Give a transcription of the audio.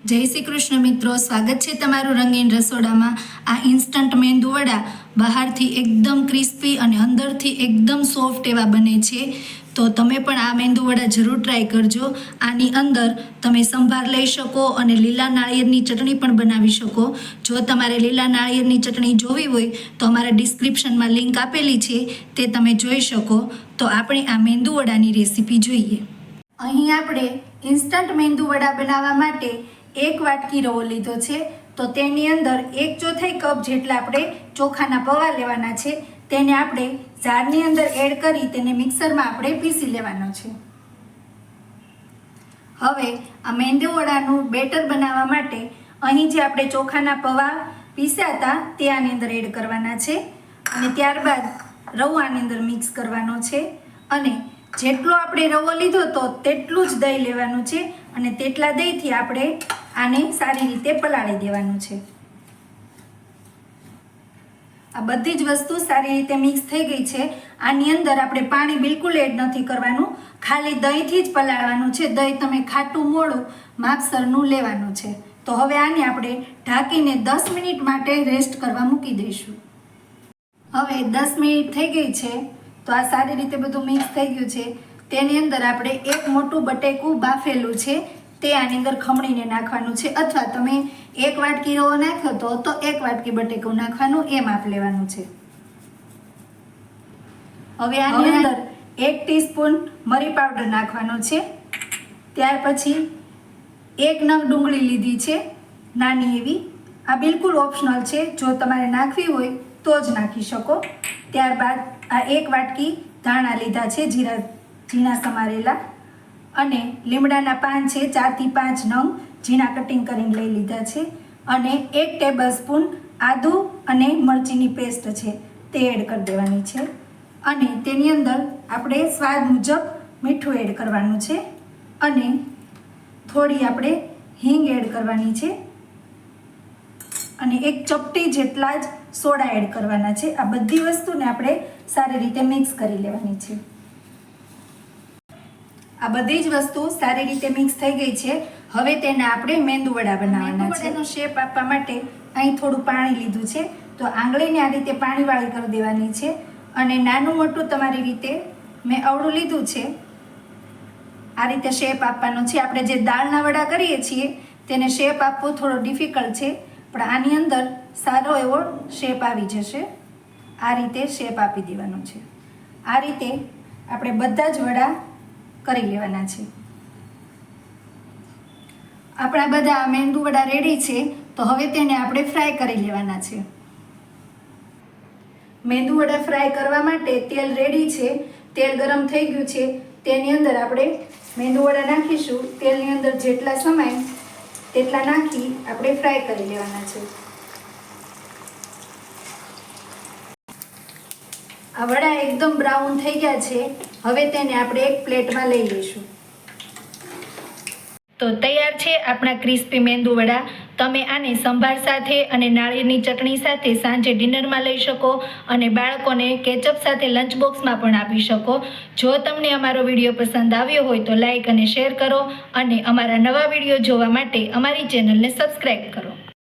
जय श्री कृष्ण मित्रों, स्वागत है तमारू रंगीन रसोड़ा में। आ इंस्टंट मेंदू वड़ा बहार थी एकदम क्रिस्पी और अंदर थी एकदम सॉफ्ट एवा बने छे। तो तमे पण आ मेंदू वड़ा जरूर ट्राय करजो। आनी अंदर तमे संभार लई शको और लीला नाळिયેરની चटणी पण बनावी शको। जो तमारे लीला नाळિયેરની चटणी जोवी होय तो अमारा डिस्क्रिप्शन में लिंक आपेली छे, ते तमे जोई शको। तो आपणे आ मेंदू वड़ानी रेसिपी जोईए। અહીં આપણે ઇન્સ્ટન્ટ મેંદુ વડા બનાવવા માટે 1 વાટકી રવો લીધો છે। તો તેની અંદર 1/4 કપ જેટલા આપણે ચોખાના પૌવા લેવાના છે। તેને આપણે જારની અંદર એડ કરી તેને મિક્સરમાં આપણે પીસી લેવાનો છે। હવે આ મેંદુ વડાનું બેટર બનાવવા માટે અહીં જે આપણે ચોખાના પૌવા પીસ્યા હતા તે આની અંદર એડ કરવાના છે અને ત્યારબાદ રવો આની અંદર મિક્સ કરવાનો છે અને જેટલો આપણે રવો લીધો તો તેટલું જ દહીં લેવાનું છે અને તેટલા દહીંથી આપણે આને સારી રીતે પલાળી દેવાનું છે। આ બધી જ વસ્તુ સારી રીતે મિક્સ થઈ ગઈ છે। આની અંદર આપણે પાણી બિલકુલ એડ નથી કરવાનું, ખાલી દહીંથી જ પલાળવાનું છે। દહીં તમે ખાટું મોળું માપસરનું લેવાનું છે। તો હવે આને આપણે ઢાંકીને 10 મિનિટ માટે રેસ્ટ કરવા મૂકી દઈશું। હવે 10 મિનિટ થઈ ગઈ છે તો આ સારી રીતે બધું મિક્સ થઈ ગયું છે। તેની અંદર આપણે એક મોટું બટેકું બાફેલું છે તે આની અંદર ખમણીને નાખવાનું છે, અથવા તમે 1 વાટકી રવો નાખ્યો તો 1 વાટકી બટેકું નાખવાનું, એ માપ લેવાનું છે। હવે આની અંદર 1 ટીસ્પૂન મરી પાવડર નાખવાનો છે। ત્યાર પછી 1 નંગ ડુંગળી લીધી છે નાની એવી, આ બિલકુલ ઓપ્શનલ છે, જો તમારે નાખવી હોય તો જ નાખી શકો। ત્યારબાદ આ 1 વાટકી ધાણા લીધા છે ઝીણા સમારેલા, અને લીમડાના પાન છે 4 થી 5 નંગ ઝીણા કટિંગ કરીને લઈ લીધા છે, અને 1 ટેબલસ્પૂન આદુ અને મરચીની પેસ્ટ છે તે એડ કરી દેવાની છે, અને તેની અંદર આપણે સ્વાદ મુજબ મીઠું એડ કરવાનું છે, અને થોડી આપણે હિંગ એડ કરવાની છે, અને 1 ચપટી જેટલા જ સોડા એડ કરવાના છે। આ બધી વસ્તુને આપણે સારી રીતે મિક્સ કરી લેવાની છે। આ બધી જ વસ્તુ સારી રીતે મિક્સ થઈ ગઈ છે। હવે તેને આપણે મેંદુ વડા બનાવવાના છે। મેંદુ શેપ આપવા માટે અહીં થોડું પાણી લીધું છે, તો આંગળીને આ રીતે પાણીવાળી કરી દેવાની છે, અને નાનું મોટું તમારી રીતે મેં અવળું લીધું છે, આ રીતે શેપ આપવાનો છે। આપણે જે દાળના વડા કરીએ છીએ તેને શેપ આપવો થોડો ડિફિકલ્ટ છે, પણ આની અંદર સારો એવો શેપ આવી જશે। આ રીતે શેપ આપી દેવાનો છે। આ રીતે આપણે બધા જ વડા કરી લેવાના છે। આપણા બધા મેંદુ વડા રેડી છે, તો હવે તેને આપણે ફ્રાય કરી લેવાના છે। મેંદુ વડા ફ્રાય કરવા માટે તેલ રેડી છે, તેલ ગરમ થઈ ગયું છે, તેની અંદર આપણે મેંદુ વડા નાખીશું। તેલની અંદર જેટલા સમાય તેટલા નાખી આપણે ફ્રાય કરી લેવાના છે। આ વડા એકદમ બ્રાઉન થઈ ગયા છે। હવે તેને આપણે એક પ્લેટમાં લઈ લઈશું। તો તૈયાર છે આપણા ક્રિસ્પી મેંદુ વડા। તમે આને સંભાર સાથે અને નાળિયેરની ચટણી સાથે સાંજે ડિનરમાં લઈ શકો, અને બાળકોને કેચઅપ સાથે લંચ બોક્સમાં પણ આપી શકો। જો તમને અમારો વિડીયો પસંદ આવ્યો હોય તો લાઈક અને શેર કરો, અને અમારા નવા વિડીયો જોવા માટે અમારી ચેનલને સબસ્ક્રાઈબ કરો।